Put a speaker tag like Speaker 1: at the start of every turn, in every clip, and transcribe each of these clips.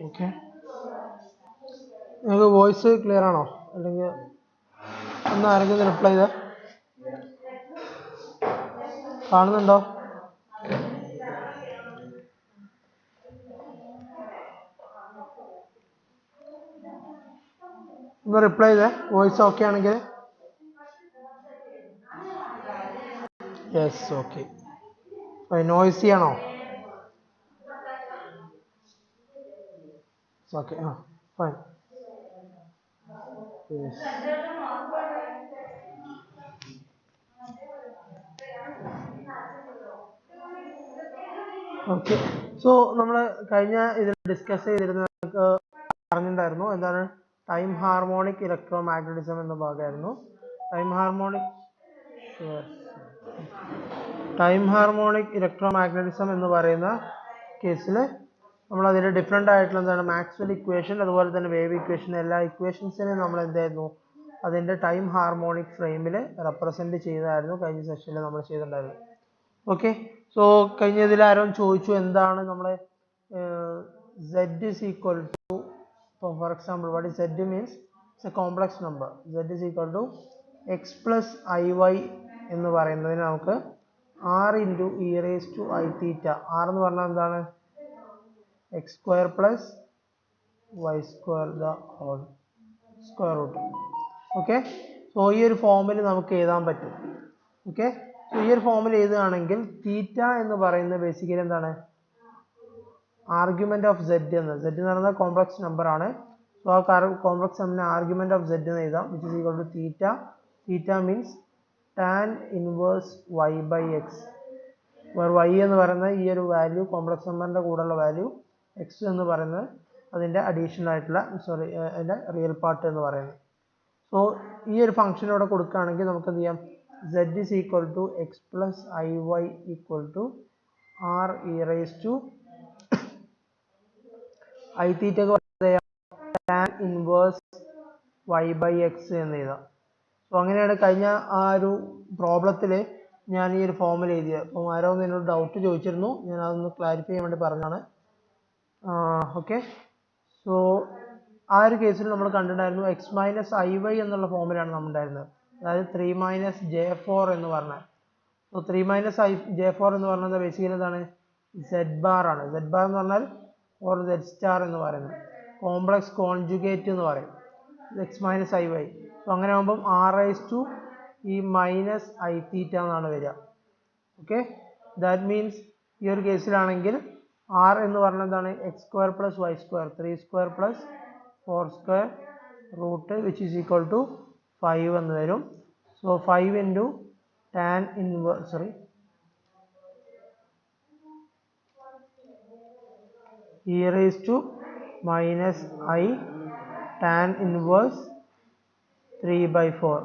Speaker 1: Okay, നിങ്ങൾക്ക് voice clear ആണോ? അല്ലെങ്കിൽ ഒന്ന് ആരെങ്കിലും റിപ്ലൈ ചെയ്താൽ കാണുന്നുണ്ടോ? ഒന്ന് റിപ്ലൈ ചെയ്തേ, വോയിസ് ഓക്കെ ആണെങ്കിൽ. Yes, okay. നോയ്സി ആണോ? ഓക്കെ, ആ ഫൈൻ. ഓക്കെ, സോ നമ്മൾ കഴിഞ്ഞ ഇതിൽ ഡിസ്കസ് ചെയ്തിരുന്ന പറഞ്ഞിട്ടുണ്ടായിരുന്നു എന്താണ് ടൈം ഹാർമോണിക് ഇലക്ട്രോ മാഗ്നറ്റിസം എന്ന ഭാഗമായിരുന്നു. ടൈം ഹാർമോണിക് ഇലക്ട്രോ മാഗ്നറ്റിസം എന്ന് പറയുന്ന കേസിൽ നമ്മൾ അതിൻ്റെ ഡിഫറെൻ്റ് ആയിട്ടുള്ള എന്താണ് മാക്സ്വെൽ ഇക്വേഷൻ, അതുപോലെ തന്നെ വേവ് ഇക്വേഷൻ, എല്ലാ ഇക്വേഷൻസിനെയും നമ്മൾ എന്തായിരുന്നു അതിൻ്റെ ടൈം ഹാർമോണിക് ഫ്രെയിമിൽ റെപ്രസെൻറ്റ് ചെയ്തായിരുന്നു കഴിഞ്ഞ സെഷനിൽ നമ്മൾ ചെയ്തിട്ടുണ്ടായിരുന്നു. ഓക്കെ, സോ കഴിഞ്ഞ ഇതിൽ ആരോ ചോദിച്ചു എന്താണ് നമ്മളെ z is equal to, for example, what is z means? It's a complex number. Z is equal to x plus iy എന്ന് പറയുന്നതിന് നമുക്ക് r into e raised to I theta. r എന്ന് പറഞ്ഞാൽ എന്താണ്? x square plus y square the whole square root. Okay, so ഈ ഒരു ഫോമിൽ നമുക്ക് എഴുതാൻ പറ്റും. ഓക്കെ, സോ ഈ ഒരു ഫോമിൽ എഴുതുകയാണെങ്കിൽ തീറ്റ എന്ന് പറയുന്നത് ബേസിക്കലി എന്താണ്? ആർഗ്യുമെന്റ് ഓഫ് z എന്ന്. z എന്ന് പറയുന്നത് കോംപ്ലക്സ് നമ്പർ ആണ്. സോ ആ കോംപ്ലക്സ് നമ്പറിന് ആർഗ്യുമെന്റ് ഓഫ് z എന്ന് എഴുതാം, which is equal to theta. Theta means tan inverse y by x, where y എന്ന് പറയുന്നത് ഈ ഒരു വാല്യൂ കോംപ്ലക്സ് നമ്പറിന്റെ കൂടെയുള്ള വാല്യൂ, എക്സ് എന്ന് പറയുന്നത് അതിൻ്റെ അഡീഷണൽ ആയിട്ടുള്ള അതിൻ്റെ റിയൽ പാർട്ട് എന്ന് പറയുന്നത്. സോ ഈ ഒരു ഫംഗ്ഷൻ ഇവിടെ കൊടുക്കുകയാണെങ്കിൽ നമുക്ക് എന്ത് ചെയ്യാം? z is equal to x plus iy equal to r e raised to I theta tan inverse y by x എന്ന് എഴുതാം. സോ അങ്ങനെയാണ് കഴിഞ്ഞ ആ ഒരു പ്രോബ്ലത്തിൽ ഞാൻ ഈ ഒരു ഫോമിൽ എഴുതിയത്. അപ്പം ആരോ എന്നോട് ഡൗട്ട് ചോദിച്ചിരുന്നു, ഞാൻ അതൊന്ന് ക്ലാരിഫൈ ചെയ്യാൻ വേണ്ടി പറഞ്ഞാണ്. ഓക്കെ, സോ ആ ഒരു കേസിൽ നമ്മൾ കണ്ടിട്ടുണ്ടായിരുന്നു എക്സ് മൈനസ് ഐ വൈ എന്നുള്ള ഫോമിലാണ് നമ്മൾ ഉണ്ടായിരുന്നത്, അതായത് 3 മൈനസ് J4 എന്ന് പറഞ്ഞാൽ. സോ 3 മൈനസ് J4 എന്ന് പറഞ്ഞത് ബേസിക്കലി എന്താണ്? സെഡ് ബാർ ആണ്. സെഡ് ബാർ എന്ന് പറഞ്ഞാൽ ഓർ സെഡ് സ്റ്റാർ എന്ന് പറയുന്നത് കോംപ്ലക്സ് കോൺജുഗേറ്റ് എന്ന് പറയും, x minus i y. So അങ്ങനെ ആകുമ്പം r raise to e minus i theta എന്നാണ് വരിക. ഓക്കെ, ദാറ്റ് മീൻസ് ഈ ഒരു കേസിലാണെങ്കിൽ ആർ എന്ന് പറഞ്ഞാൽ എന്താണ്? X square plus y square, 3 square plus 4 square root which is equal to 5 എന്ന് വരും. So 5 into tan inverse e raised to minus I tan inverse 3 by 4.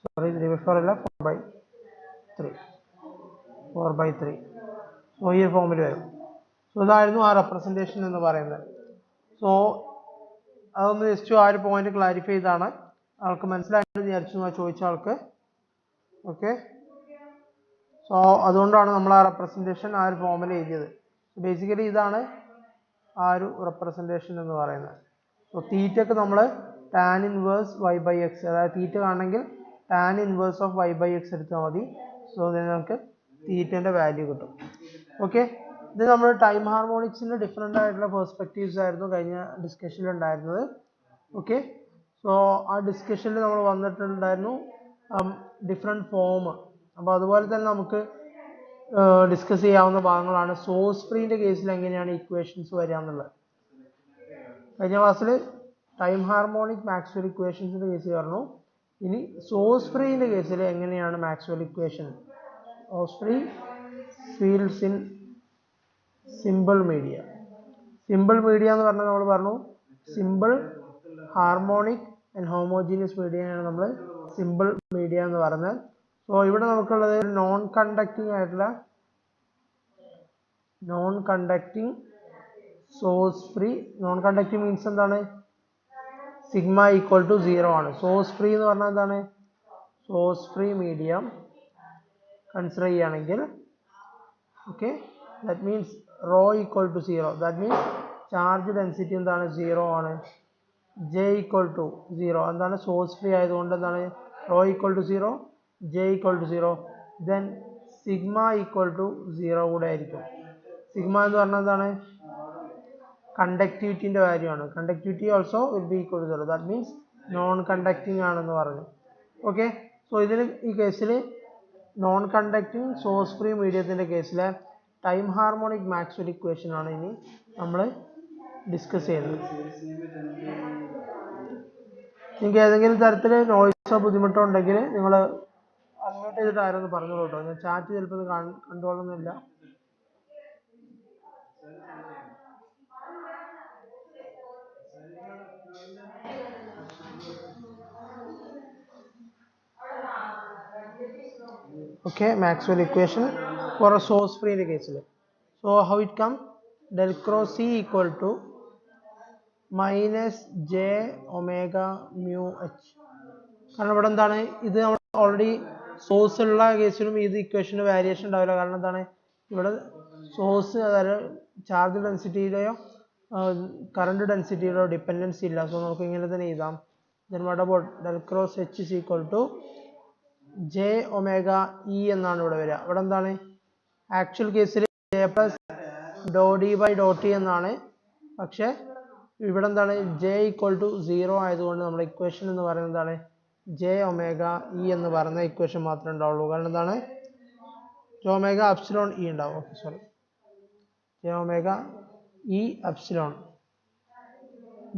Speaker 1: Sorry, 3 by 4 അല്ല, 4 by 3. 4 by 3. So ഈ ഫോമിൽ വരും. So ഇതായിരുന്നു ആ representation എന്ന് പറയുന്നത്. സോ അതൊന്ന് ജസ്റ്റ് ആ ഒരു പോയിന്റ് ക്ലാരിഫൈ ചെയ്താണ്. ആൾക്ക് മനസ്സിലായിട്ട് വിചാരിച്ചു ചോദിച്ച ആൾക്ക്. ഓക്കെ, സോ അതുകൊണ്ടാണ് നമ്മൾ ആ റെപ്രസെൻറ്റേഷൻ ആ ഒരു ഫോമിൽ എഴുതിയത്. ബേസിക്കലി ഇതാണ് ആ ഒരു റെപ്രസെൻറ്റേഷൻ എന്ന് പറയുന്നത്. സോ തീറ്റക്ക് നമ്മൾ tan inverse y by x, അതായത് തീറ്റ കാണണമെങ്കിൽ tan inverse of y by x എടുത്താൽ മതി. സോ അതിന് നമുക്ക് തീറ്റേൻ്റെ വാല്യൂ കിട്ടും. ഓക്കെ, ഇത് നമ്മൾ ടൈം ഹാർമോണിക്സിൻ്റെ ഡിഫറെൻ്റ് ആയിട്ടുള്ള പെർസ്പെക്റ്റീവ്സ് ആയിരുന്നു കഴിഞ്ഞ ഡിസ്കഷനിൽ ഉണ്ടായിരുന്നത്. ഓക്കെ, സോ ആ ഡിസ്കഷനിൽ നമ്മൾ വന്നിട്ടുണ്ടായിരുന്നു ഡിഫറെൻറ്റ് ഫോം. അപ്പോൾ അതുപോലെ തന്നെ നമുക്ക് ഡിസ്കസ് ചെയ്യാവുന്ന ഭാഗങ്ങളാണ് സോഴ്സ് ഫ്രീൻ്റെ കേസിൽ എങ്ങനെയാണ് ഇക്വേഷൻസ് വരിക എന്നുള്ളത്. കഴിഞ്ഞ ക്ലാസ്സിൽ ടൈം ഹാർമോണിക് മാക്സ്വെൽ ഇക്വേഷൻസിൻ്റെ കേസ് പറഞ്ഞു. ഇനി സോഴ്സ് ഫ്രീൻ്റെ കേസിൽ എങ്ങനെയാണ് Maxwell equation? Source free fields in simple media. Simple media എന്ന് പറഞ്ഞാൽ നമ്മൾ പറഞ്ഞു സിമ്പിൾ ഹാർമോണിക് ആൻഡ് ഹോമോജീനിയസ് മീഡിയയാണ് നമ്മൾ സിമ്പിൾ മീഡിയ എന്ന് പറഞ്ഞാൽ. സോ ഇവിടെ നമുക്കുള്ളത് നോൺ കണ്ടക്റ്റിംഗ് ആയിട്ടുള്ള non conducting source free. Non conducting means എന്താണ്? സിഗ്മ ഈക്വൽ ടു 0 ആണ്. സോഴ്സ് ഫ്രീ എന്ന് പറഞ്ഞാൽ എന്താണ്? സോഴ്സ് ഫ്രീ മീഡിയം കൺസിഡർ ചെയ്യുകയാണെങ്കിൽ okay, that means rho equal to 0. That means charge density എന്താണ് 0 ആണ്. ജെ ഈക്വൽ ടു 0 എന്താണ് സോഴ്സ് ഫ്രീ ആയതുകൊണ്ട് എന്താണ് rho equal to 0 J equal to 0 then sigma equal to 0 കൂടെ ആയിരിക്കും. സിഗ്മ എന്ന് പറഞ്ഞാൽ എന്താണ് കണ്ടക്ടിവിറ്റിന്റെ വാല്യൂ ആണ്. Conductivity also will be equal to 0 that means non conducting ആണെന്ന് പറഞ്ഞു. ഓക്കെ, സോ ഇതിൽ ഈ കേസിൽ നോൺ കണ്ടക്ടിങ് സോഴ്സ് ഫ്രീ മീഡിയത്തിന്റെ കേസിലെ ടൈം ഹാർമോണിക് മാക്സ്വെൽ ഇക്വേഷൻ ആണ് ഇനി നമ്മൾ ഡിസ്കസ് ചെയ്യുന്നത്. നിങ്ങൾക്ക് ഏതെങ്കിലും തരത്തിൽ നോയ്സോ ബുദ്ധിമുട്ടോ ഉണ്ടെങ്കിൽ നിങ്ങൾ അൺമ്യൂട്ട് ചെയ്തിട്ട് ആരൊന്ന് പറഞ്ഞോളൂ കേട്ടോ. ഞാൻ ചാറ്റ് ചിലപ്പോൾ കണ്ടുകൊള്ളുന്നില്ല. Okay, Maxwell equation for a source free in the case. So how it come? Del cross C equal to minus J omega mu H. കാരണം ഇവിടെ എന്താണ് ഇത് നമ്മൾ ഓൾറെഡി സോഴ്സ് ഉള്ള കേസിലും ഇത് ഇക്വേഷന് വാരിയേഷൻ ഉണ്ടാവില്ല. കാരണം എന്താണ് ഇവിടെ സോഴ്സ് അതായത് ചാർജ് ഡെൻസിറ്റിയിലെയോ കറണ്ട് ഡെൻസിറ്റിയിലോ ഡിപ്പെൻഡൻസി ഇല്ല. സോ നമുക്ക് ഇങ്ങനെ തന്നെ എഴുതാം. Then what about del cross H is equal to j omega E എന്നാണ് ഇവിടെ വരിക. ഇവിടെ എന്താണ് ആക്ച്വൽ കേസിൽ j plus del D by Dr t എന്നാണ്. പക്ഷെ ഇവിടെ എന്താണ് ജെ ഈക്വൽ ടു 0 ആയതുകൊണ്ട് നമ്മുടെ ഇക്വേഷൻ എന്ന് പറയുന്നത് എന്താണ് ജെ ഒമേഗ ഇ എന്ന് പറയുന്ന ഇക്വേഷൻ മാത്രമേ ഉണ്ടാവുള്ളൂ. കാരണം എന്താണ് ജെ ഒമേഗ എപ്സിലോൺ ഇ ഉണ്ടാവും. Okay, sorry, j omega E epsilon.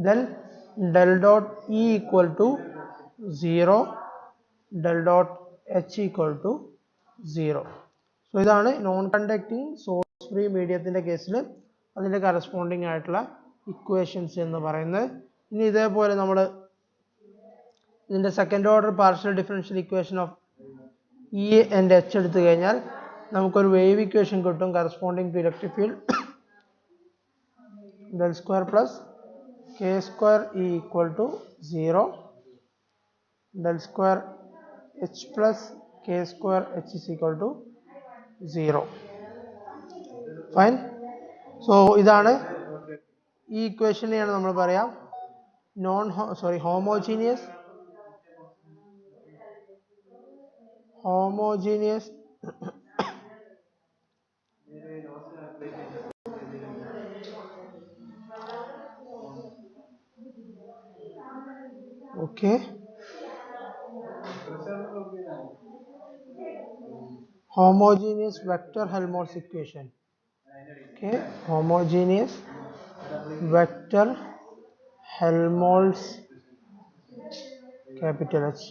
Speaker 1: Then del dot E equal to 0 del dot H equal to 0. So ഇതാണ് നോൺ കണ്ടക്ടിങ് സോഴ്സ് ഫ്രീ മീഡിയത്തിൻ്റെ കേസിൽ അതിൻ്റെ കറസ്പോണ്ടിങ് ആയിട്ടുള്ള ഇക്വേഷൻസ് എന്ന് പറയുന്നത്. ഇനി ഇതേപോലെ നമ്മൾ ഇതിൻ്റെ second order partial differential equation of E and H എടുത്തു കഴിഞ്ഞാൽ നമുക്കൊരു വേവ് ഇക്വേഷൻ കിട്ടും corresponding to electric field del square plus k square E equal to 0 del square h plus k square h is equal to 0. Fine. So ഇതാണ് ഈ ഇക്വേഷനെയാണ് നമ്മൾ പറയാം homogeneous okay, homogeneous vector Helmholtz equation. Okay, homogeneous vector Helmholtz capital H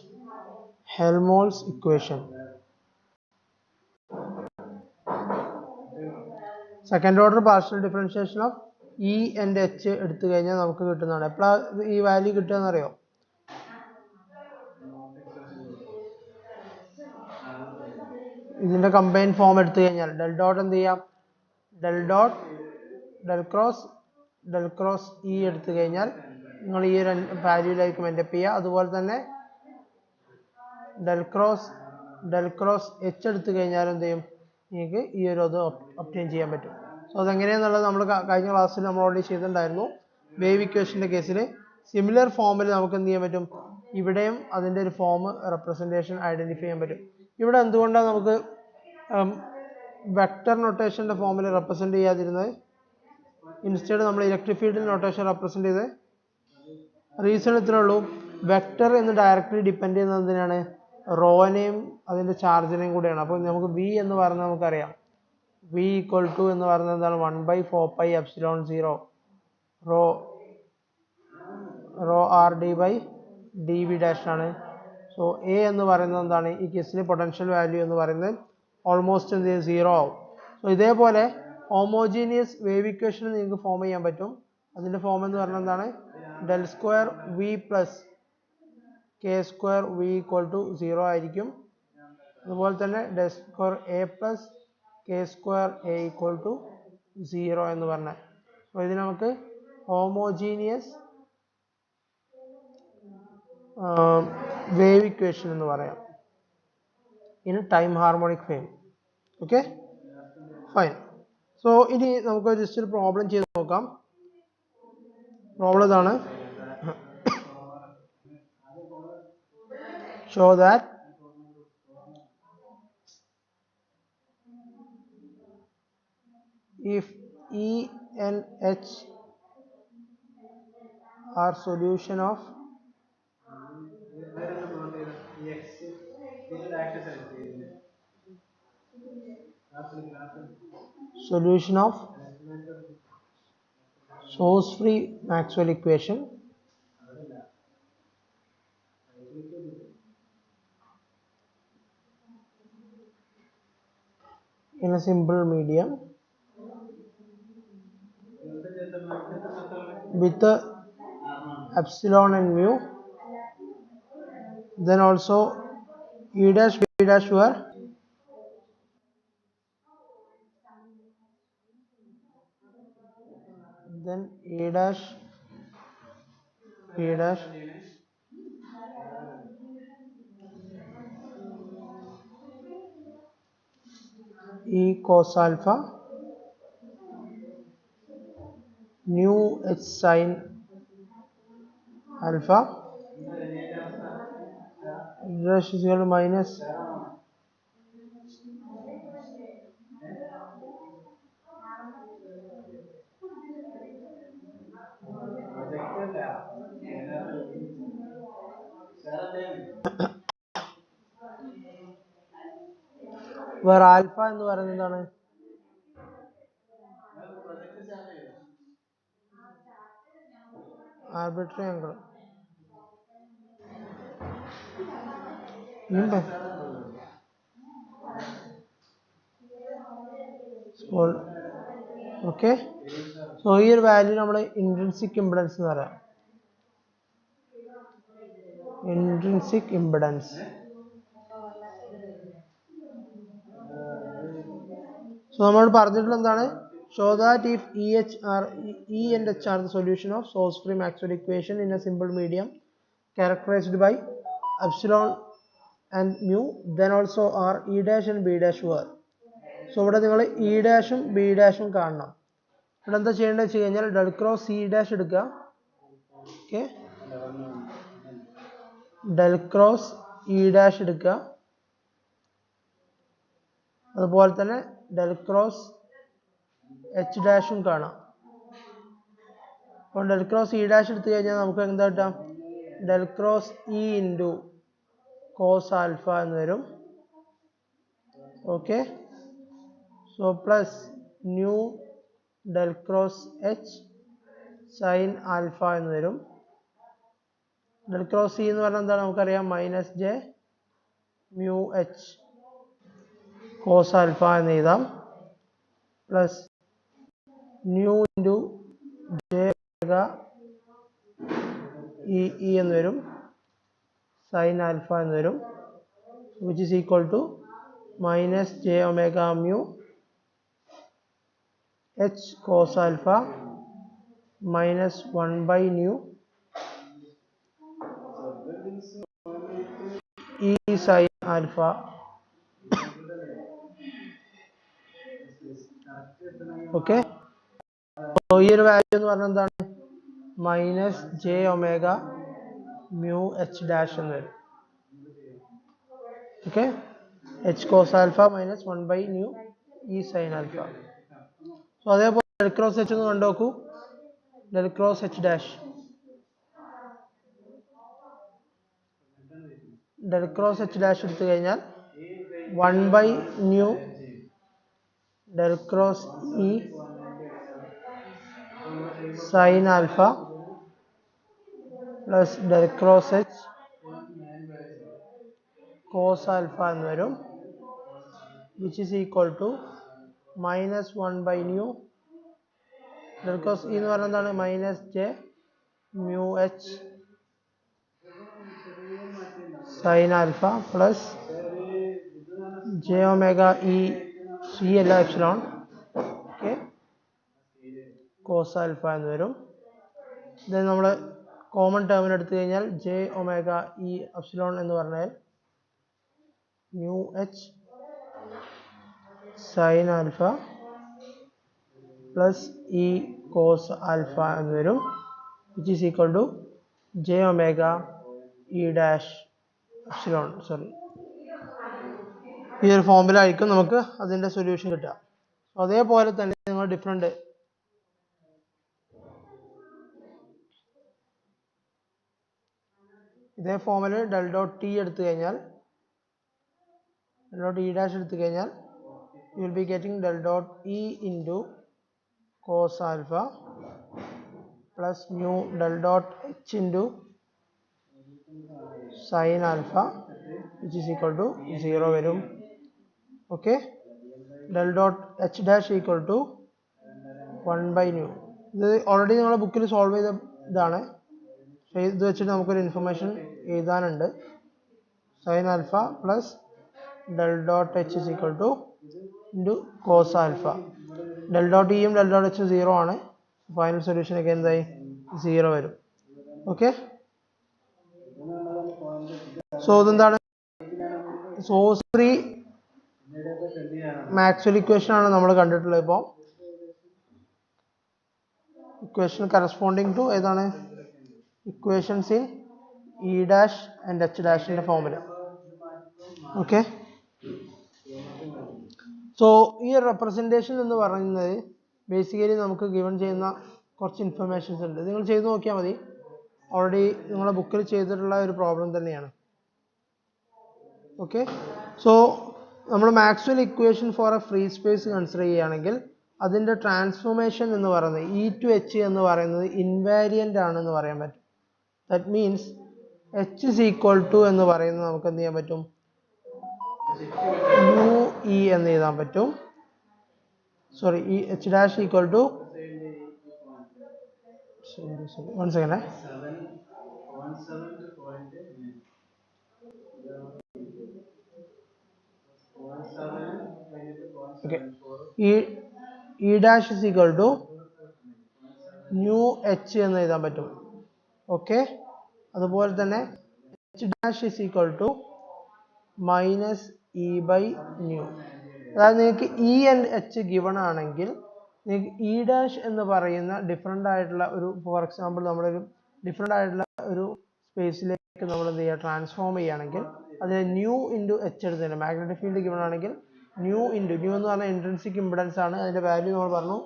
Speaker 1: Helmholtz equation. Second order partial differentiation of E and H എടുത്തു കഴിഞ്ഞാൽ നമുക്ക് കിട്ടുന്നതാണ്. എപ്പോഴാണ് ഈ വാല്യൂ കിട്ടുക എന്നറിയോ? ഇതിന്റെ കമ്പൈൻ ഫോം എടുത്തു കഴിഞ്ഞാൽ ഡെൽ ഡോട്ട് എന്ത് ചെയ്യാം ഡെൽ ക്രോസ് ഇ എടുത്തു കഴിഞ്ഞാൽ നിങ്ങൾ ഈ ഒരു വാല്യൂയിലായിരിക്കും എൻഡപ്പ് ചെയ്യുക. അതുപോലെ തന്നെ ഡെൽ ക്രോസ് എച്ച് എടുത്തു കഴിഞ്ഞാൽ എന്ത് ചെയ്യും നിങ്ങൾക്ക് ഈ ഒരു അത് ഒബ്റ്റെയിൻ ചെയ്യാൻ പറ്റും. സോ അതെങ്ങനെയാണെന്നുള്ളത് നമ്മൾ കഴിഞ്ഞ ക്ലാസ്സിൽ നമ്മൾ ഓൾറെഡി ചെയ്തിട്ടുണ്ടായിരുന്നു. വേവ് ഇക്വേഷൻ്റെ കേസിൽ സിമിലർ ഫോമിൽ നമുക്ക് എന്ത് ചെയ്യാൻ പറ്റും, ഇവിടെയും അതിൻ്റെ ഒരു ഫോം റെപ്രസെൻറ്റേഷൻ ഐഡൻറ്റിഫൈ ചെയ്യാൻ പറ്റും. ഇവിടെ എന്തുകൊണ്ടാണ് നമുക്ക് വെക്ടർ നൊട്ടേഷൻ്റെ ഫോമിൽ റെപ്രസെൻറ്റ് ചെയ്യാതിരുന്നത്, ഇൻസ്റ്റഡ് നമ്മൾ ഇലക്ട്രിക് ഫീൽഡിൽ നൊട്ടേഷൻ റെപ്രസെൻറ്റ് ചെയ്ത്? റീസൺ ഇത്രേ ഉള്ളൂ, വെക്ടർ എന്ന് ഡയറക്റ്റ്ലി ഡിപ്പെൻഡ് ചെയ്യുന്നത് എന്തിനാണ്, റോനെയും അതിൻ്റെ ചാർജിനെയും കൂടെയാണ്. അപ്പോൾ നമുക്ക് വി എന്ന് പറയുന്നത് നമുക്കറിയാം, വി ഈക്വൽ ടു എന്ന് പറയുന്നത് എന്താണ് 1/4πε0 rho R D by D V dash ആണ്. സോ എ എന്ന് പറയുന്നത് എന്താണ്, ഈ കേസിൽ പൊട്ടൻഷ്യൽ വാല്യൂ എന്ന് പറയുന്നത് ഓൾമോസ്റ്റ് എന്ത് ചെയ്യും 0 ആവും. സോ ഇതേപോലെ ഹോമോജീനിയസ് വേവ് ഇക്വേഷൻ നിങ്ങൾക്ക് ഫോം ചെയ്യാൻ പറ്റും. അതിൻ്റെ ഫോം എന്ന് പറയുന്നത് എന്താണ്, del square V plus k square V equal to 0 ആയിരിക്കും. അതുപോലെ തന്നെ del square A plus k square A equal to 0 എന്ന് പറഞ്ഞാൽ. അപ്പോൾ ഇത് നമുക്ക് ഹോമോജീനിയസ് വേവ് ഇക്വേഷൻ എന്ന് പറയാം in time harmonic frame. Okay, fine. So ഇനി നമുക്ക് ജസ്റ്റ് ഒരു പ്രോബ്ലം ചെയ്ത് നോക്കാം. പ്രോബ്ലം ഇതാണ്. show that if E and H are solution of source free Maxwell equation in a simple medium with the epsilon and mu, then also E dash B dash were then A dash B dash E cos alpha nu H sin alpha dash is equal to minus where alpha എന്ന് പറയുന്നത് എന്താണ്? arbitrary angle. Okay, so ഈ ഒരു value നമ്മൾ intrinsic impedance എന്ന് പറയാം. Intrinsic impedance. So നമ്മൾ പറഞ്ഞിട്ടുള്ള എന്താണ്? show that if E and H are the solution of source free Maxwell equation in a simple medium characterized by epsilon and mu, then also are E dash and B dash were. So ഇവിടെ നിങ്ങൾ E ഡാഷും B ഡാഷും കാണണം. ഇവിടെ എന്താ ചെയ്യേണ്ടത് വെച്ച് കഴിഞ്ഞാൽ del cross E dash എടുക്കുക. Okay, del cross E dash എടുക്കുക. അതുപോലെ തന്നെ ഡെൽ ക്രോസ് H ഡാഷും കാണാം. അപ്പോൾ ഡെൽ ക്രോസ് E ഡാഷ് എടുത്തു കഴിഞ്ഞാൽ നമുക്ക് എന്താ കിട്ടാം? Del cross E into cos alpha എന്ന് വരും. Okay, so plus nu del cross H sin alpha എന്ന് വരും. ഡെൽ ക്രോസ് E എന്ന് പറഞ്ഞാൽ എന്താണ് നമുക്കറിയാം? Minus j mu H cos alpha എന്ന് എഴുതാം. Plus nu into j E എന്ന് വരും. സൈൻ ആൽഫ എന്ന് വരും. Which is equal to minus j omega mu H cos alpha minus 1 by nu E sin alpha. ഓക്കെ, ഈ ഒരു വാല്യൂ എന്ന് പറഞ്ഞാൽ എന്താണ്? Minus j omega mu H dash എന്ന് വരും. Okay, H cos alpha minus 1 by nu E sin alpha. So അതേപോലെ del cross H ഒന്ന് കണ്ടു. Del cross H dash, del cross H dash എടുത്തു കഴിഞ്ഞാൽ 1 by nu del cross E sin alpha plus del cross H cos alpha എന്ന് വരും. Which is equal to minus 1 by nu del cross E എന്ന് പറഞ്ഞാൽ എന്താണ്? Minus j mu H sin alpha plus J omega E C അല്ല epsilon okay cos alpha എന്ന് വരും. Then നമ്മൾ common ടേമിന് എടുത്തു കഴിഞ്ഞാൽ ജെ ഒമേഗ ഇ എപ്സിലോൺ എന്ന് പറഞ്ഞാൽ mu H sin alpha plus E cos alpha എന്ന് വരും. which is equal to j omega e dash epsilon. Sorry, ഈ ഒരു ഫോമിലായിരിക്കും നമുക്ക് അതിൻ്റെ സൊല്യൂഷൻ കിട്ടുക. അതേപോലെ തന്നെ നിങ്ങൾ ഡിഫറെൻ്റ് ഇതേ ഫോമിൽ ഡെൽ ഡോട്ട് ടി എടുത്തു കഴിഞ്ഞാൽ ഡെൽ ഡോട്ട് ഇ ഡാഷ് എടുത്തു കഴിഞ്ഞാൽ you will be getting del dot E into cos alpha plus nu del dot H into sine alpha which is equal to 0 വരും. Okay, del dot H dash equal to 1/ന്യൂ. ഇത് already നിങ്ങളുടെ ബുക്കിൽ solve ചെയ്ത ഇതാണ്. ഇത് വെച്ചിട്ട് നമുക്കൊരു ഇൻഫർമേഷൻ എഴുതാനുണ്ട്. Sine alpha plus del dot H is equal to into cos alpha. Del dot ഇയും ഡെൽ ഡോട്ട് എച്ചും 0 ആണ്. ഫൈനൽ സൊല്യൂഷൻ ഒക്കെ എന്തായി 0 വരും. ഓക്കെ, സോ ഇതെന്താണ് സോഴ്സ് ഫ്രീ മാക്സ്വെൽ ഇക്വേഷൻ ആണ് നമ്മൾ കണ്ടിട്ടുള്ളത്. ഇപ്പോൾ ഇക്വേഷൻ കറസ്പോണ്ടിങ് ടു ഏതാണ് equations in E dash and H ഡാഷിൻ്റെ ഫോമിൽ. ഓക്കെ, സോ ഈ റെപ്രസെൻറ്റേഷൻ എന്ന് പറയുന്നത് ബേസിക്കലി നമുക്ക് ഗിവൺ ചെയ്യുന്ന കുറച്ച് ഇൻഫർമേഷൻസ് ഉണ്ട്. നിങ്ങൾ ചെയ്ത് നോക്കിയാൽ മതി. ഓൾറെഡി നിങ്ങളുടെ ബുക്കിൽ ചെയ്തിട്ടുള്ള ഒരു പ്രോബ്ലം തന്നെയാണ്. ഓക്കെ, സോ നമ്മൾ Maxwell equation for a free space consider ചെയ്യുകയാണെങ്കിൽ അതിൻ്റെ ട്രാൻസ്ഫോർമേഷൻ എന്ന് പറയുന്നത് ഇ ടു എച്ച് എന്ന് പറയുന്നത് ഇൻവാരിയൻ്റ് ആണെന്ന് പറയാൻ പറ്റും. That means H is equal to എന്ന് പറയുന്നത് നമുക്ക് എന്ത് ചെയ്യാൻ പറ്റും യു ഇ എന്ന് എഴുതാൻ പറ്റും. സോറി, ഈ H dash equal to one second okay, E dash is equal to nu H എന്ന് എഴുതാൻ പറ്റും. ഓക്കെ, അതുപോലെ തന്നെ H dash is equal to minus E by nu. അതായത് നിങ്ങൾക്ക് ഇ ആൻഡ് എച്ച് ഗിവൺ ആണെങ്കിൽ നിങ്ങൾക്ക് ഇ ഡാഷ് എന്ന് പറയുന്ന ഡിഫറെൻ്റ് ആയിട്ടുള്ള ഒരു, ഫോർ എക്സാമ്പിൾ നമ്മളൊരു ഡിഫറെൻ്റ് ആയിട്ടുള്ള ഒരു സ്പേസിലേക്ക് നമ്മൾ എന്ത് ചെയ്യുക ട്രാൻസ്ഫോം ചെയ്യുകയാണെങ്കിൽ അതിന് ന്യൂ ഇൻറ്റു എച്ച് എടുത്തില്ല. മാഗ്നറ്റിക് ഫീൽഡ് ഗിവൺ ആണെങ്കിൽ ന്യൂ എന്ന് പറഞ്ഞാൽ ഇൻട്രിൻസിക് ഇമ്പിഡൻസ് ആണ്. അതിൻ്റെ വാല്യൂ നമ്മൾ പറഞ്ഞു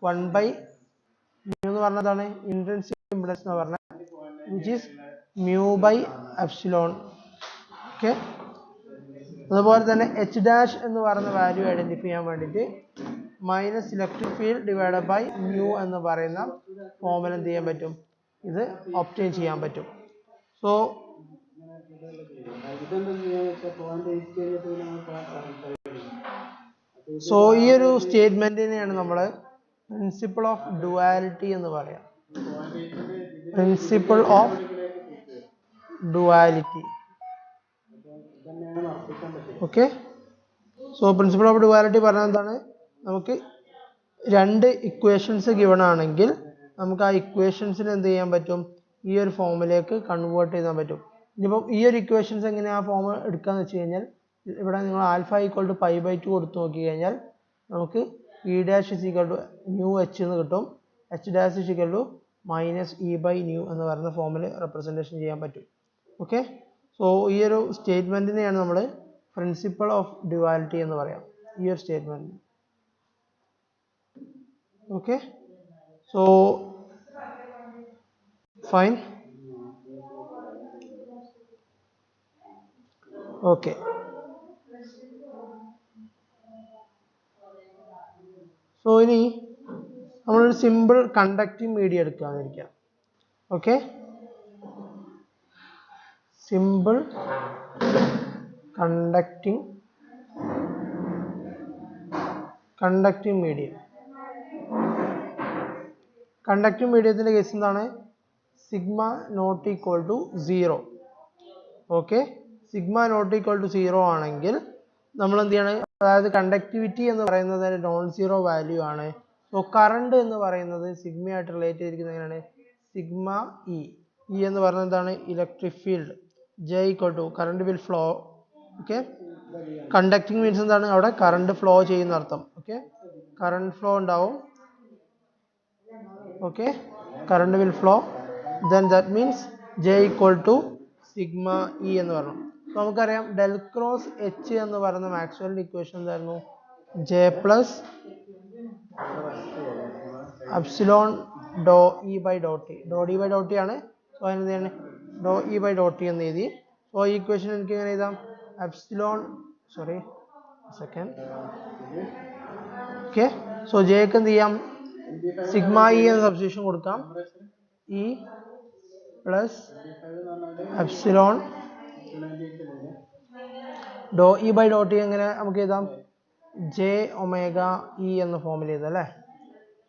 Speaker 1: 1/ന്യൂ എന്ന് പറഞ്ഞതാണ് ഇൻട്രിൻസിക് ഇമ്പിഡൻസ് എന്ന് പറഞ്ഞാൽ which is mu by epsilon. Okay, അതുപോലെ തന്നെ എച്ച് ഡാഷ് എന്ന് പറയുന്ന വാല്യൂ ഐഡൻറ്റിഫൈ ചെയ്യാൻ വേണ്ടിയിട്ട് minus electric field divided by mu എന്ന് പറയുന്ന ഫോമിൽ എന്ത് ചെയ്യാൻ പറ്റും ഇത് ഒബ്റ്റെയിൻ ചെയ്യാൻ പറ്റും. സോ ഈ ഒരു സ്റ്റേറ്റ്മെന്റിനെയാണ് നമ്മൾ പ്രിൻസിപ്പിൾ ഓഫ് ഡുവാലിറ്റി എന്ന് പറയാം. Principle of duality. Okay, so principle of duality പറഞ്ഞാൽ എന്താണ്, നമുക്ക് രണ്ട് ഇക്വേഷൻസ് ഗിവൺ ആണെങ്കിൽ നമുക്ക് ആ ഇക്വേഷൻസിന് എന്ത് ചെയ്യാൻ പറ്റും ഈ ഒരു ഫോമിലേക്ക് കൺവേർട്ട് ചെയ്യാൻ പറ്റും. ഇനിയിപ്പം ഈ ഒരു ഇക്വേഷൻസ് എങ്ങനെ ആ ഫോം എടുക്കാന്ന് വെച്ച് കഴിഞ്ഞാൽ ഇവിടെ നിങ്ങൾ ആൽഫ ഈക്വൽ ടു π/2 കൊടുത്ത് നോക്കി കഴിഞ്ഞാൽ നമുക്ക് E dash is equal to nu H എന്ന് കിട്ടും. H dash is equal to minus E by nu എന്ന് പറയുന്ന ഫോമിൽ റെപ്രസെൻറ്റേഷൻ ചെയ്യാൻ പറ്റും. ഓക്കെ, സോ ഈ ഒരു സ്റ്റേറ്റ്മെൻറ്റിനെയാണ് നമ്മൾ പ്രിൻസിപ്പിൾ ഓഫ് ഡ്യുവാലിറ്റി എന്ന് പറയാം, ഈ ഒരു statement. Okay, so fine. Okay, so ഇനി നമ്മളൊരു സിമ്പിൾ കണ്ടക്റ്റിംഗ് മീഡിയം എടുക്കാന്നിരിക്കാം. Okay, simple conducting medium. Conducting മീഡിയത്തിൻ്റെ കേസ് എന്താണ്, sigma naught equal to 0. Okay, sigma naught equal to 0 ആണെങ്കിൽ നമ്മൾ എന്ത് ചെയ്യണം, അതായത് കണ്ടക്ടിവിറ്റി എന്ന് പറയുന്നത് നോൺ സീറോ വാല്യൂ ആണ്. സോ കറണ്ട് എന്ന് പറയുന്നത് സിഗ്മയായിട്ട് റിലേറ്റ് ചെയ്തിരിക്കുന്നത് എങ്ങനെയാണ്, സിഗ്മ ഇ. എന്ന് പറയുന്നത് എന്താണ്, electric field. J equal to current will flow. Okay, conducting means എന്താണ്, അവിടെ കറണ്ട് ഫ്ലോ ചെയ്യുന്ന അർത്ഥം. ഓക്കെ, കറണ്ട് ഫ്ലോ ഉണ്ടാവും. Okay, current will flow then that means J equal to sigma E എന്ന് പറഞ്ഞു. നമുക്കറിയാം ഡെൽ ക്രോസ് എച്ച് എന്ന് പറയുന്ന മാക്സ്വെല്ലിന്റെ ഇക്വേഷൻ എന്തായിരുന്നു? J plus epsilon doe E by Dr T. Doe D by Dr T ആണ്. So അതിനെന്താണ് doe E by Dr T എന്ന് എഴുതി. സോ ഈ ഇക്വേഷൻ എനിക്ക് എങ്ങനെ എഴുതാം? Epsilon second. ഓക്കെ, സോ ജെക്ക് എന്ത് ചെയ്യാം? സിഗ്മ ഇ എന്ന സബ്സ്റ്റിറ്റ്യൂഷൻ കൊടുക്കാം. E plus epsilon doe E by Dr T എങ്ങനെ നമുക്ക് എഴുതാം? ജെ ഒമേഗ ഇ എന്ന ഫോമിൽ എഴുതാം അല്ലേ?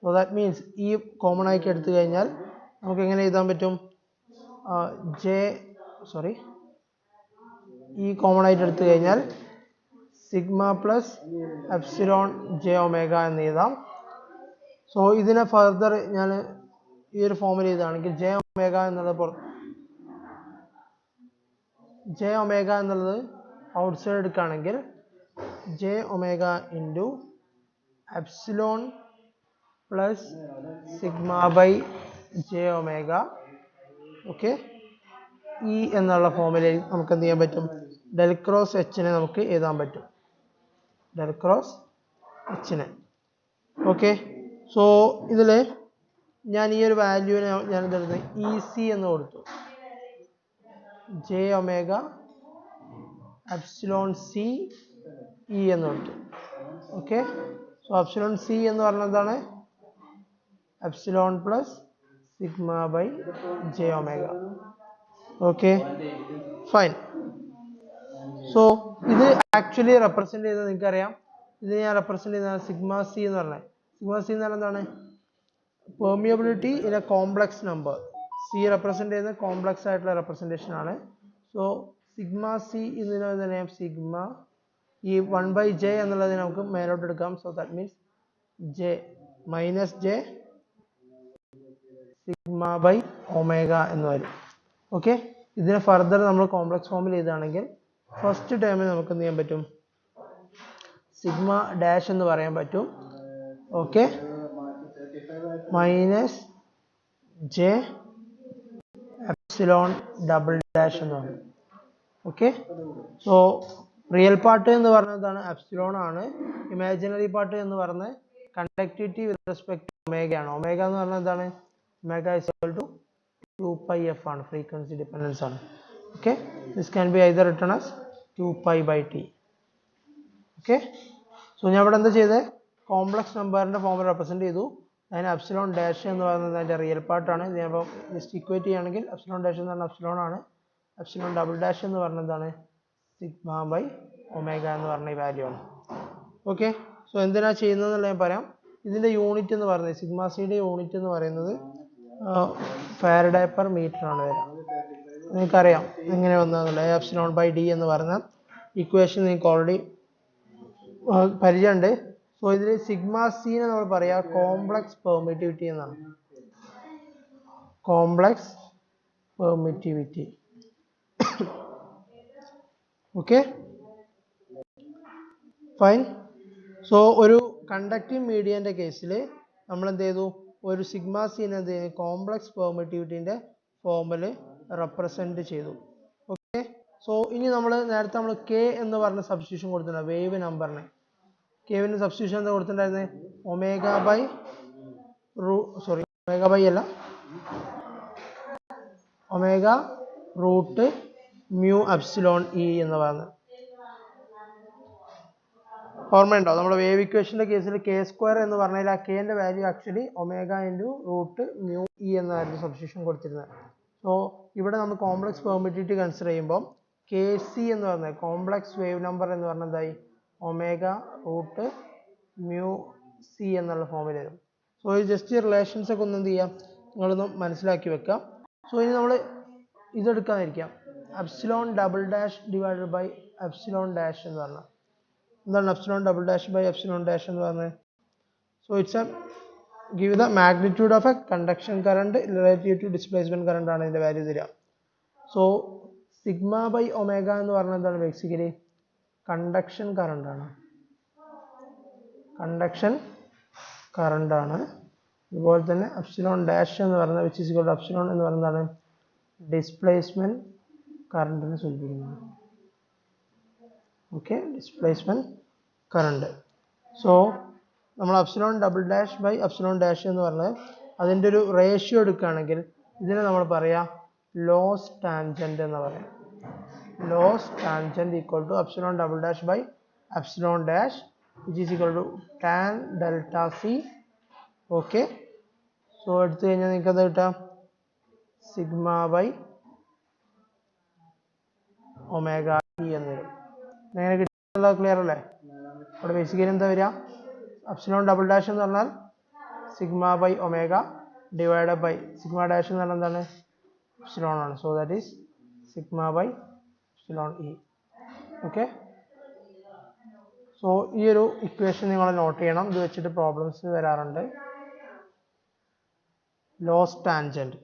Speaker 1: സോ ദാറ്റ് മീൻസ് ഈ കോമൺ ആയിട്ട് എടുത്തു കഴിഞ്ഞാൽ നമുക്ക് എങ്ങനെ എഴുതാൻ പറ്റും? ഈ കോമൺ ആയിട്ട് എടുത്തു കഴിഞ്ഞാൽ sigma plus epsilon J omega എന്ന് എഴുതാം. സോ ഇതിനെ ഫർദർ ഞാൻ ഈ ഒരു ഫോമിൽ എഴുതുകയാണെങ്കിൽ ജെ ഒമേഗ എന്നുള്ളത് ഔട്ട്സൈഡ് എടുക്കുകയാണെങ്കിൽ J omega into epsilon plus sigma by J omega. Okay, E എന്നുള്ള ഫോമിൽ നമുക്ക് എന്ത് ചെയ്യാൻ പറ്റും? ഡെൽ ക്രോസ് എച്ചിനെ നമുക്ക് എഴുതാൻ പറ്റും. ഡെൽ ക്രോസ് എച്ചിനെ. ഓക്കെ, സോ ഇതിൽ ഞാൻ ഈ ഒരു വാല്യൂവിനെ ഞാൻ എന്തെടുത്തു? ഇ സി എന്ന് കൊടുത്തു. J omega epsilon C E എന്ന് കൊടുത്തു. ഓക്കെ, സോ എപ്സിലോൺ സി എന്ന് പറഞ്ഞത് എന്താണ്? Epsilon plus sigma by J omega. Okay, fine. So ഇത് ആക്ച്വലി റെപ്രസെന്റ് ചെയ്തത് നിങ്ങൾക്കറിയാം. ഇത് ഞാൻ റെപ്രസെന്റ് ചെയ്ത സിഗ്മ സി എന്ന് പറഞ്ഞത്. സിഗ്മ സി എന്ന് പറഞ്ഞാൽ എന്താണ്? Permeability in a complex number. C represent ചെയ്യുന്ന കോംപ്ലക്സ് ആയിട്ടുള്ള റെപ്രസെന്റേഷൻ ആണ്. സോ സിഗ്മ സി ഇതിനെ തന്നെ സിഗ്മ ഈ 1/j എന്നുള്ളതിനെ നമുക്ക് മേലോട്ട് എടുക്കാം. So that means J minus J sigma by omega എന്ന് വരും. ഓക്കെ, ഇതിനെ ഫർദർ നമ്മൾ കോംപ്ലക്സ് ഫോമിൽ ചെയ്താണെങ്കിൽ ഫസ്റ്റ് ടേമിൽ നമുക്ക് എന്ത് ചെയ്യാൻ പറ്റും? സിഗ്മ ഡാഷ് എന്ന് പറയാൻ പറ്റും. Okay, minus J epsilon double dash എന്ന് പറയും. ഓക്കെ, സോ റിയൽ പാർട്ട് എന്ന് പറഞ്ഞതാണ് എപ്സിലോൺ ആണ്. ഇമാജിനറി പാർട്ട് എന്ന് പറഞ്ഞത് conductivity with respect to omega ആണ്. ഒമേഗ എന്ന് പറഞ്ഞാൽ എന്താണ്? Omega is equal to 2πf ആണ്, ഫ്രീക്വൻസി ഡിപെൻഡൻസ് ആണ്. Okay, this can be either written as 2π/t. Okay, so ഞാൻ ഇവിടെ എന്താ ചെയ്തത്? കോംപ്ലക്സ് നമ്പറിന്റെ ഫോമിൽ റെപ്രസെന്റ് ചെയ്തു. അതിന് എപ്സിലോൺ ഡാഷ് എന്ന് പറയുന്നത് അതിന്റെ റിയൽ പാർട്ടാണ്. ഇത് ഞാൻ ജസ്റ്റ് ഇക്വേറ്റ് ചെയ്യുകയാണെങ്കിൽ എപ്സിലോൺ ഡാഷ് എന്ന് പറഞ്ഞാൽ എപ്സിലോൺ ആണ്. എപ്സിലോൺ ഡബിൾ ഡാഷ് എന്ന് പറഞ്ഞത് എന്താണ്? സിഗ്മ ബൈ ഒമേഗ എന്ന് പറഞ്ഞ ഈ വാല്യൂ ആണ്. ഓക്കെ, സോ എന്തിനാ ചെയ്യുന്നതെന്നുള്ള ഞാൻ പറയാം. ഇതിന്റെ യൂണിറ്റ് എന്ന് പറയുന്നത് സിഗ്മ സിയുടെ യൂണിറ്റ് എന്ന് പറയുന്നത് ഫാരഡേ പെർ മീറ്റർ ആണ് വരിക. നിങ്ങൾക്കറിയാം എങ്ങനെ വന്നതെന്നുള്ള എപ്സിലോൺ ബൈ ഡി എന്ന് പറയുന്ന ഇക്വേഷൻ നിങ്ങൾക്ക് ഓൾറെഡി പരിചയമുണ്ട്. സോ ഇതിൽ സിഗ്മ സിനെ നമ്മൾ പറയാ കോംപ്ലക്സ് പെർമിറ്റിവിറ്റി എന്നാണ്. Complex permittivity. Okay, fine. So ഒരു കണ്ടക്റ്റിംഗ് മീഡിയന്റെ കേസിൽ നമ്മൾ എന്ത് ചെയ്തു? ഒരു സിഗ്മ സിനെ എന്ത് ചെയ്തു? കോംപ്ലക്സ് പെർമിറ്റിവിറ്റിന്റെ ഫോമിൽ റെപ്രസെന്റ് ചെയ്തു. ഓക്കെ, സോ ഇനി നേരത്തെ നമ്മൾ കെ എന്ന് പറഞ്ഞ സബ്സ്റ്റിറ്റ്യൂഷൻ കൊടുത്തിട്ടുണ്ട് വേവ് നമ്പറിന്. കെവിന്റെ സബ്സ്റ്റിറ്റ്യൂഷൻ എന്താ കൊടുത്തിട്ടുണ്ടായിരുന്നത്? ഒമേഗ ബൈ ഒമേഗ ബൈ അല്ല, omega root mu epsilon E എന്ന് പറയുന്നത് ഓർമ്മയുണ്ടോ? നമ്മുടെ വേവ് ഇക്വേഷന്റെ കേസിൽ കെ സ്ക്വയർ എന്ന് പറഞ്ഞാൽ ആ കെന്റെ value actually omega into root mu E എന്നായിരുന്നു സബ്സ്റ്റിറ്റ്യൂഷൻ കൊടുത്തിരുന്നത്. സോ ഇവിടെ നമ്മൾ കോംപ്ലക്സ് പെർമിറ്റിവിറ്റി കൺസിഡർ ചെയ്യുമ്പോൾ കെ സി എന്ന് പറഞ്ഞത് കോംപ്ലക്സ് വേവ് നമ്പർ എന്ന് പറഞ്ഞാൽ എന്തായി? ഒമേഗ റൂട്ട് മ്യൂ സി എന്നുള്ള ഫോമിൽ വരും. സോ ഈ ജസ്റ്റ് റിലേഷൻസ് ഒക്കെ ഒന്ന് എന്ത് ചെയ്യാം, നിങ്ങളൊന്ന് മനസ്സിലാക്കി വെക്കാം. സോ ഇനി നമ്മൾ ഇതെടുക്കാതിരിക്കാം. Epsilon double dash divided by epsilon dash എന്ന് പറഞ്ഞാൽ എന്താണ്? Epsilon double dash by epsilon dash എന്ന് പറഞ്ഞത് so it's a give the magnitude of a conduction current relative to displacement current ആണ് ഇതിന്റെ വാല്യൂ തരിക. സോ സിഗ്മ ബൈ ഒമേഗ എന്ന് പറഞ്ഞാൽ എന്താണ്? ബേസിക്കലി കണ്ടക്ഷൻ കറണ്ട് ആണ്. കണ്ടക്ഷൻ കറണ്ട് ആണ്. അതുപോലെ തന്നെ എപ്സിലോൺ ഡാഷ് എന്ന് പറയുന്നത് which is equal to epsilon എന്ന് പറയുന്നതാണ് ഡിസ്പ്ലേസ്മെന്റ് കറണ്ടിനെ സൂചിപ്പിക്കുന്നത്. Okay, displacement current. സോ നമ്മൾ epsilon double dash by epsilon dash എന്ന് പറഞ്ഞത് അതിൻ്റെ ഒരു റേഷ്യോ എടുക്കുകയാണെങ്കിൽ ഇതിനെ നമ്മൾ പറയാം ലോസ് ടാൻജന്റ് എന്ന് പറയാം. Loss tangent equal to epsilon double dash by epsilon dash which is equal to tan delta C. Okay, so എടുത്തു കഴിഞ്ഞാൽ നിങ്ങൾക്ക് അത് കിട്ടാം സിഗ്മ ബൈ ഒമേഗ ടി എന്ന് വരും. അങ്ങനെ കിട്ടുന്നത് ക്ലിയർ അല്ലേ? അവിടെ ബേസിക്കലി എന്താ വരിക? എപ്സിലോൺ ഡബിൾ ഡാഷ് എന്ന് പറഞ്ഞാൽ sigma by omega divide by sigma dash എന്ന് പറഞ്ഞാൽ എന്താണ്? എപ്സിലോൺ ആണ്. So that is sigma by epsilon E. Okay, so ഈ ഒരു ഇക്വേഷൻ നിങ്ങൾ നോട്ട് ചെയ്യണം. ഇത് വെച്ചിട്ട് പ്രോബ്ലംസ് വരാറുണ്ട്. Loss tangent.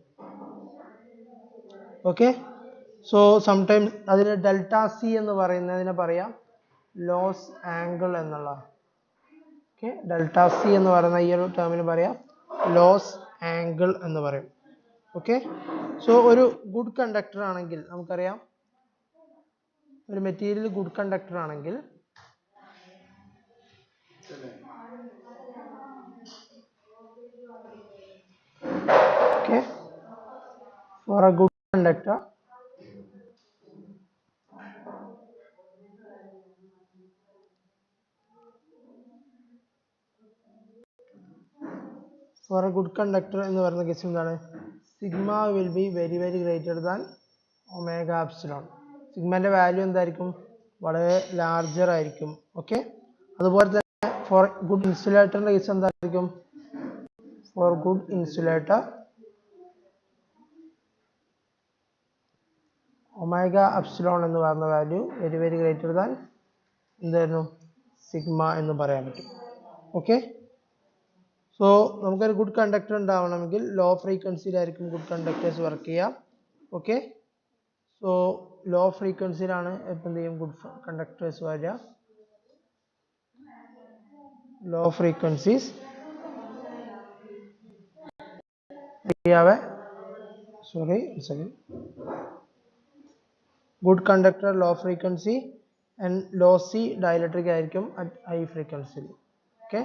Speaker 1: Okay, so sometimes അതിന് ഡെൽറ്റ സി എന്ന് പറയുന്നതിനെ പറയാം ലോസ് ആംഗിൾ എന്നുള്ള. ഓക്കെ, ഡെൽറ്റ സി എന്ന് പറയുന്ന ഈ ഒരു ടേമിന് പറയാം ലോസ് ആംഗിൾ എന്ന് പറയും. ഓക്കെ, സോ ഒരു ഗുഡ് കണ്ടക്ടർ ആണെങ്കിൽ നമുക്കറിയാം ഒരു മെറ്റീരിയൽ ഗുഡ് കണ്ടക്ടർ ആണെങ്കിൽ okay, for a good conductor എന്ന് പറയുന്ന കേസ് എന്താണ്? Sigma will be very very greater than omega epsilon. സിഗ്മന്റെ വാല്യൂ എന്തായിരിക്കും? വളരെ ലാർജർ ആയിരിക്കും. ഓക്കെ, അതുപോലെ തന്നെ ഫോർ ഗുഡ് ഇൻസുലേറ്ററിന്റെ കേസ് എന്തായിരിക്കും? For good insulator omega epsilon എന്ന് പറയുന്ന value very very greater than എന്തായിരുന്നു? സിഗ്മ എന്ന് പറയാൻ പറ്റും. ഓക്കെ, സോ നമുക്കൊരു ഗുഡ് കണ്ടക്ടർ ഉണ്ടാവണമെങ്കിൽ ലോ ഫ്രീക്വൻസിയിലായിരിക്കും ഗുഡ് കണ്ടക്ടേഴ്സ് വർക്ക് ചെയ്യുക. ഓക്കെ, സോ ലോ ഫ്രീക്വൻസിയിലാണ് ഇപ്പം എന്ത് ചെയ്യും ഗുഡ് കണ്ടക്ടേഴ്സ് വരിക. Low frequencies good conductor law frequency and lossy dielectric ആയിരിക്കും അറ്റ് ഹൈ ഫ്രീക്വൻസിയിൽ. ഓക്കെ,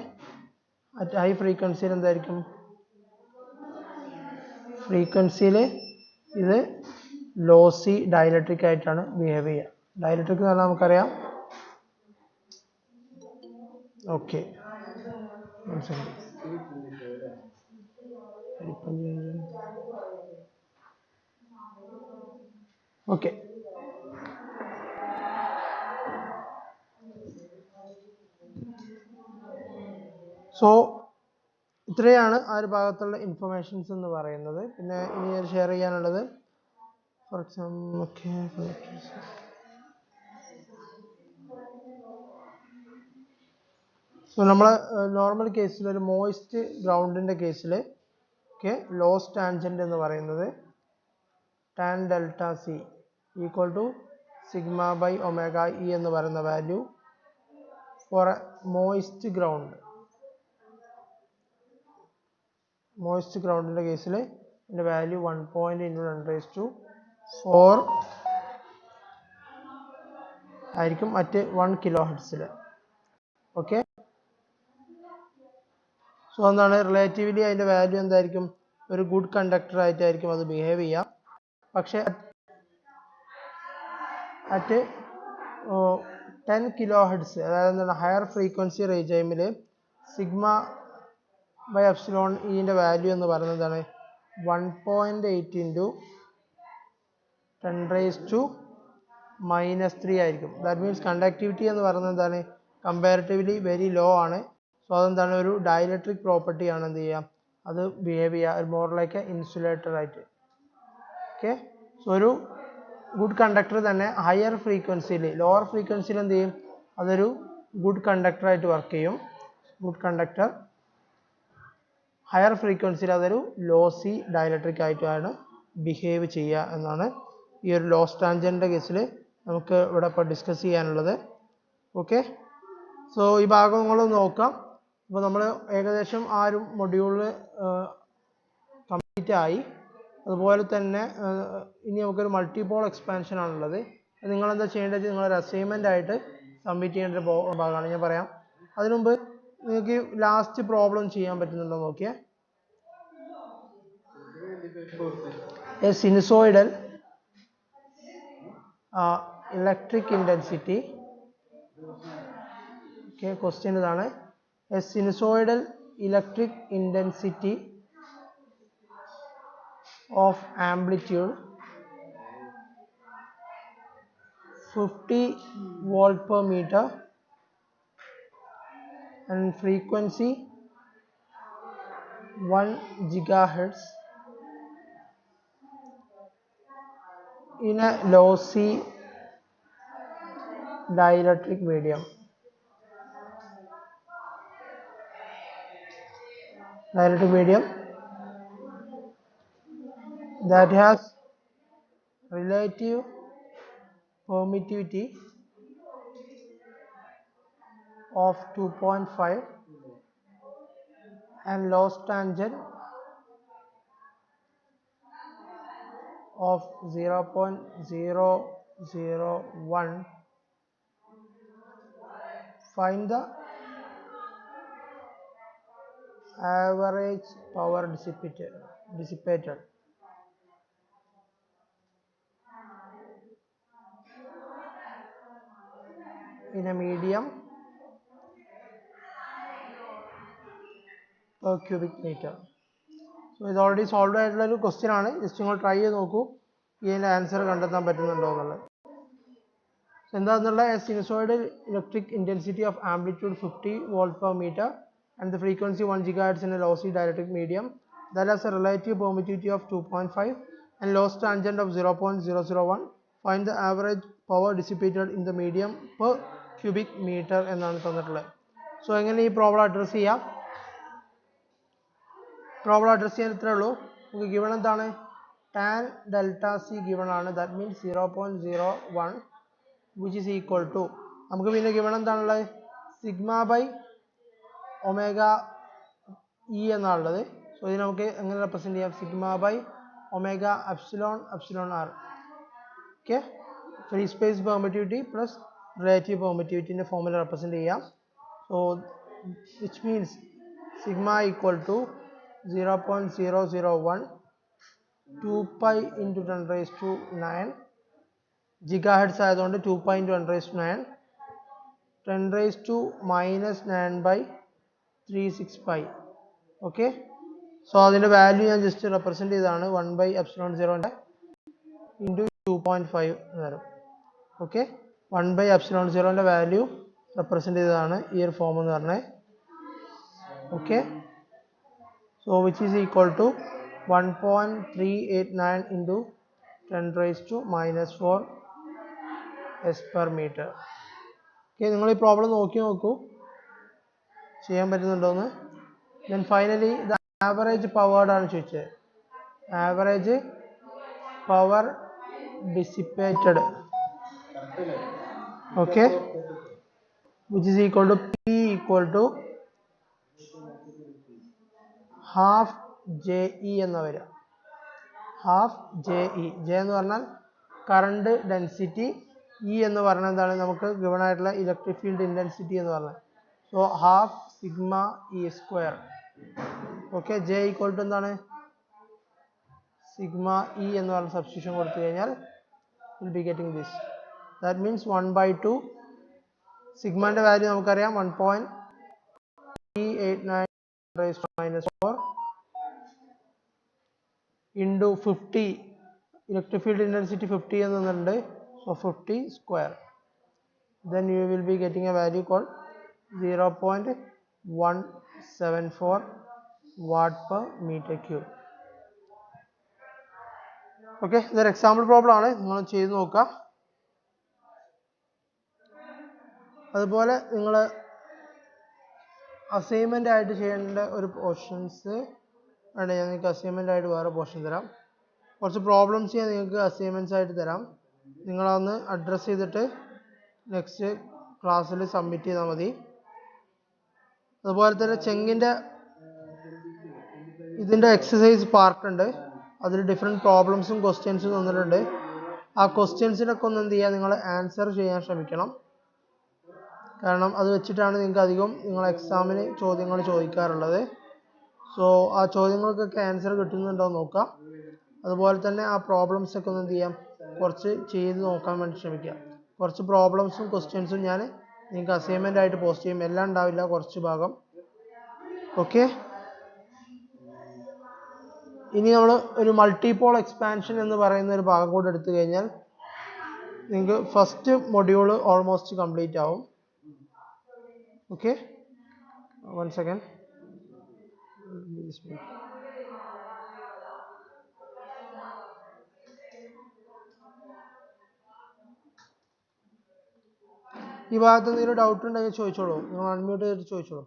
Speaker 1: അറ്റ് ഹൈ ഫ്രീക്വൻസിയിൽ എന്തായിരിക്കും? ഫ്രീക്വൻസിയിൽ ഇത് ലോസി ഡയലക്ട്രിക് ആയിട്ടാണ് ബിഹേവ് ചെയ്യുക. ഡയലക്ട്രിക് എന്ന് പറഞ്ഞാൽ നമുക്കറിയാം. ഓക്കെ, ഓക്കെ, സോ ഇത്രയാണ് ആ ഒരു ഭാഗത്തുള്ള ഇൻഫർമേഷൻസ് എന്ന് പറയുന്നത്. പിന്നെ ഇനി ഷെയർ ചെയ്യാനുള്ളത് ഫോർ എക്സാമ്പിൾ ഓക്കെ സോ നമ്മൾ നോർമൽ കേസിൽ ഒരു മോയിസ്റ്റ് ഗ്രൗണ്ടിൻ്റെ കേസിൽ ഓക്കെ ലോസ് ടാൻജന്റ് എന്ന് പറയുന്നത് tan delta C equal to sigma by omega E എന്ന് പറയുന്ന വാല്യൂ ഫോർ എ മോയിസ്റ്റ് ഗ്രൗണ്ടിൻ്റെ കേസിൽ ഇതിൻ്റെ വാല്യൂ 1.10⁻⁴ ആയിരിക്കും അറ്റ് 1 കിലോ ഹെർട്സിൽ. ഓക്കെ, സോ എന്താണ് റിലേറ്റീവ്ലി അതിൻ്റെ വാല്യൂ എന്തായിരിക്കും? ഒരു ഗുഡ് കണ്ടക്ടർ ആയിട്ടായിരിക്കും അത് ബിഹേവ് ചെയ്യുക. പക്ഷേ അറ്റ് 10 കിലോ ഹെർട്സ് അതായത് എന്താണ് ഹയർ ഫ്രീക്വൻസി റേഞ്ചിൽ സിഗ്മ ബൈ എപ്സിലോൺ ഇൻ്റെ വാല്യൂ എന്ന് പറയുന്നത് എന്താണ്? 1.8 × 10⁻³ ആയിരിക്കും. ദാറ്റ് മീൻസ് കണ്ടക്ടിവിറ്റി എന്ന് പറയുന്നത് എന്താണ്? കമ്പാരിറ്റീവ്ലി വെരി ലോ ആണ്. സോ അതെന്താണ്? ഒരു ഡയലക്ട്രിക് പ്രോപ്പർട്ടി ആണ് എന്ത് ചെയ്യുക? അത് ബിഹേവ് ചെയ്യുക മോർ ലൈക്ക് എ ഇൻസുലേറ്റർ ആയിട്ട്. ഓക്കെ, സോ ഒരു ഗുഡ് കണ്ടക്ടർ തന്നെ ഹയർ ഫ്രീക്വൻസിയിൽ ലോവർ ഫ്രീക്വൻസിയിൽ എന്ത് ചെയ്യും? അതൊരു ഗുഡ് കണ്ടക്ടർ ആയിട്ട് വർക്ക് ചെയ്യും. ഗുഡ് കണ്ടക്ടർ ഹയർ ഫ്രീക്വൻസിയിൽ അതൊരു ലോസി ഡയലക്ട്രിക് ആയിട്ടാണ് ബിഹേവ് ചെയ്യുക എന്നാണ് ഈ ഒരു ലോസ് ടാൻജന്റിൻ്റെ കേസിൽ നമുക്ക് ഇവിടെ ഇപ്പോൾ ഡിസ്കസ് ചെയ്യാനുള്ളത്. ഓക്കെ, സോ ഈ ഭാഗങ്ങൾ നോക്കാം. അപ്പോൾ നമ്മൾ ഏകദേശം ആ ഒരു മൊഡ്യൂള് കംപ്ലീറ്റ് ആയി. അതുപോലെ തന്നെ ഇനി നമുക്കൊരു മൾട്ടിപോൾ എക്സ്പാൻഷൻ ആണുള്ളത്. നിങ്ങളെന്താ ചെയ്യേണ്ടത്, നിങ്ങളൊരു അസൈൻമെൻ്റ് ആയിട്ട് സബ്മിറ്റ് ചെയ്യേണ്ട ഒരു ഭാഗമാണ്, ഞാൻ പറയാം. അതിനു മുമ്പ് നിങ്ങൾക്ക് ലാസ്റ്റ് പ്രോബ്ലം ചെയ്യാൻ പറ്റുന്നുണ്ടോ നോക്കിയേ. A sinusoidal electric intensity. Okay, question ഇതാണ്. A sinusoidal electric intensity of amplitude 50 volt per meter and frequency 1 gigahertz in a lossy dielectric medium. Dielectric medium that has relative permittivity of 2.5 and loss tangent of 0.001. Find the average power dissipated. In a medium per cubic meter. So ഇത് already solve ആയിട്ടുള്ള ഒരു question ആണ്. Just നിങ്ങൾ try ചെയ്ത് നോക്കൂ ഇതിൻ്റെ answer കണ്ടെത്താൻ പറ്റുന്നുണ്ടോ എന്നുള്ളത്. എന്താണെന്നുള്ള sinusoidal electric intensity of amplitude 50 volt per metre and the frequency 1 gigahertz in a lossy dielectric medium that has a relative permittivity of 2.5 and loss tangent of 0.001. Find the average power dissipated in the medium per cubic meter എന്നാണ് തന്നിട്ടുള്ളത്. So എങ്ങനെ ഈ problem address ചെയ്യാം? Problem address ചെയ്യാൻ ഇത്രേ ഉള്ളൂ. നമുക്ക് given എന്താണ്? tan delta c ഗിവൺ ആണ്. That means 0.01 which is equal to, നമുക്ക് പിന്നെ ഗിവൺ എന്താണുള്ളത്? സിഗ്മ ബൈ ഒമേഗ ഇ എന്നാണുള്ളത്. സോ ഇത് നമുക്ക് എങ്ങനെ റെപ്രസെൻറ്റ് ചെയ്യാം? Sigma by omega epsilon R. Okay, free space permittivity plus relative പെർമിറ്റിവിറ്റിൻ്റെ ഫോമിൽ റെപ്രസെൻറ്റ് ചെയ്യാം. So which means sigma equal to 0.001 2 pi into 10 raised to 9 gigahertz ആയതുകൊണ്ട് 2 pi into 10 raised to 9 10 raised to minus 9 by 36 pi. Okay, so അതിൻ്റെ value ഞാൻ just represent ചെയ്തതാണ് 1 by epsilon 0 into 2.5 എന്ന് വരും. Okay, 1 by epsilon 0 value represent ചെയ്തതാണ് ഈ ഒരു form എന്ന് പറഞ്ഞത്. Okay, so which is equal to 1.389 into 10 raised to minus 4 s per meter. Okay, നിങ്ങൾ ഈ പ്രോബ്ലം നോക്കൂ ചെയ്യാൻ പറ്റുന്നുണ്ടോയെന്ന്. ദെൻ ഫൈനലി ഇത് ആവറേജ് പവേർഡ് ആണ് ചോദിച്ചത്. Average power dissipated, okay, which is equal to P equal to half JE എന്ന് വരിക. ഹാഫ് JE, J എന്ന് പറഞ്ഞാൽ കറണ്ട് ഡെൻസിറ്റി, E എന്ന് പറഞ്ഞാൽ എന്താണ്? നമുക്ക് ഗിവൺ ആയിട്ടുള്ള ഇലക്ട്രിക് ഫീൽഡ് ഇൻറ്റൻസിറ്റി എന്ന് പറഞ്ഞാൽ. So half sigma E square. Okay, J equal to എന്താണ്? സിഗ്മ E എന്ന് പറഞ്ഞ സബ്സ്റ്റിറ്റ്യൂഷൻ കൊടുത്തു കഴിഞ്ഞാൽ will be getting this. That means 1/2 സിഗ്മൻ്റെ വാല്യൂ നമുക്കറിയാം 1.389 raised to minus 4 into 50. Electric field intensity 50 എന്നുണ്ട്. So 50 square. Then you will be getting a value called 0.174 watt per meter cube. Okay, ഇതൊരു example problem ആണ്, നിങ്ങൾ ചെയ്ത് നോക്കുക. അതുപോലെ നിങ്ങൾ അസൈൻമെൻ്റ് ആയിട്ട് ചെയ്യേണ്ട ഒരു പോർഷൻസ് വേണ്ട, ഞാൻ നിങ്ങൾക്ക് അസൈൻമെൻ്റ് ആയിട്ട് വേറെ പോർഷൻ തരാം. കുറച്ച് പ്രോബ്ലംസ് ഞാൻ നിങ്ങൾക്ക് അസൈൻമെൻറ്റ്സ് ആയിട്ട് തരാം. നിങ്ങളതൊന്ന് അഡ്രസ്സ് ചെയ്തിട്ട് നെക്സ്റ്റ് ക്ലാസ്സിൽ സബ്മിറ്റ് ചെയ്താൽ മതി. അതുപോലെ തന്നെ ചെങ്ങിൻ്റെ ഇതിൻ്റെ എക്സസൈസ് പാർട്ട് ഉണ്ട്, അതിൽ ഡിഫറെൻറ്റ് പ്രോബ്ലംസും ക്വസ്റ്റ്യൻസും തന്നിട്ടുണ്ട്. ആ ക്വസ്റ്റ്യൻസിനൊക്കെ ഒന്ന് എന്ത് ചെയ്യുക, നിങ്ങൾ ആൻസർ ചെയ്യാൻ ശ്രമിക്കണം. കാരണം അത് വെച്ചിട്ടാണ് നിങ്ങൾക്ക് അധികം നിങ്ങൾ എക്സാമിന് ചോദ്യങ്ങൾ ചോദിക്കാറുള്ളത്. സോ ആ ചോദ്യങ്ങൾക്കൊക്കെ ആൻസർ കിട്ടുന്നുണ്ടോ എന്ന് നോക്കാം. അതുപോലെ തന്നെ ആ പ്രോബ്ലംസ് ഒക്കെ ഒന്ന് എന്ത് ചെയ്യാം, കുറച്ച് ചെയ്ത് നോക്കാൻ വേണ്ടി ശ്രമിക്കുക. കുറച്ച് പ്രോബ്ലംസും ക്വസ്റ്റ്യൻസും ഞാൻ നിങ്ങൾക്ക് അസൈൻമെൻ്റ് ആയിട്ട് പോസ്റ്റ് ചെയ്യും. എല്ലാം ഉണ്ടാവില്ല, കുറച്ച് ഭാഗം. ഓക്കെ, ഇനി നമ്മൾ ഒരു മൾട്ടിപോൾ എക്സ്പാൻഷൻ എന്ന് പറയുന്ന ഒരു ഭാഗം കൂടെ എടുത്തു കഴിഞ്ഞാൽ നിങ്ങൾക്ക് ഫസ്റ്റ് മൊഡ്യൂൾ ഓൾമോസ്റ്റ് കംപ്ലീറ്റ് ആവും. Okay, 1 second. ഈ ഭാഗത്ത് എന്തെങ്കിലും ഡൗട്ട് ഉണ്ടെങ്കിൽ ചോദിച്ചോളൂ, നിങ്ങൾ അൺമ്യൂട്ട് ചെയ്തിട്ട് ചോദിച്ചോളൂ.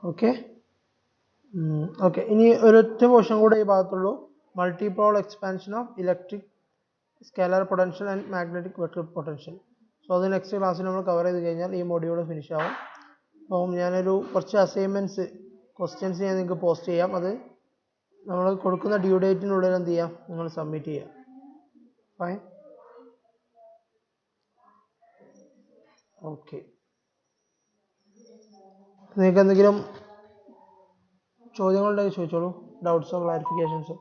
Speaker 1: ഓക്കെ ഓക്കെ, ഇനി ഒരൊറ്റ പോർഷൻ കൂടെ ഈ ഭാഗത്തുള്ളൂ, multipole expansion of electric scalar potential and magnetic vector potential. So അത് നെക്സ്റ്റ് ക്ലാസ്സിൽ നമ്മൾ കവർ ചെയ്ത് കഴിഞ്ഞാൽ ഈ മൊഡ്യൂൾ ഫിനിഷ് ആവും. അപ്പം ഞാനൊരു കുറച്ച് അസൈൻമെൻറ്റ്സ് ക്വസ്റ്റ്യൻസ് ഞാൻ നിങ്ങൾക്ക് പോസ്റ്റ് ചെയ്യാം. അത് നമ്മൾ കൊടുക്കുന്ന ഡ്യൂ ഡേറ്റിനുള്ളിൽ എന്ത് ചെയ്യാം, നിങ്ങൾ സബ്മിറ്റ് ചെയ്യാം. Fine, okay. നിങ്ങൾക്ക് എന്തെങ്കിലും ചോദ്യങ്ങളുണ്ടെങ്കിൽ ചോദിച്ചോളൂ, ഡൗട്ട്സോ ക്ലാരിഫിക്കേഷൻസോ.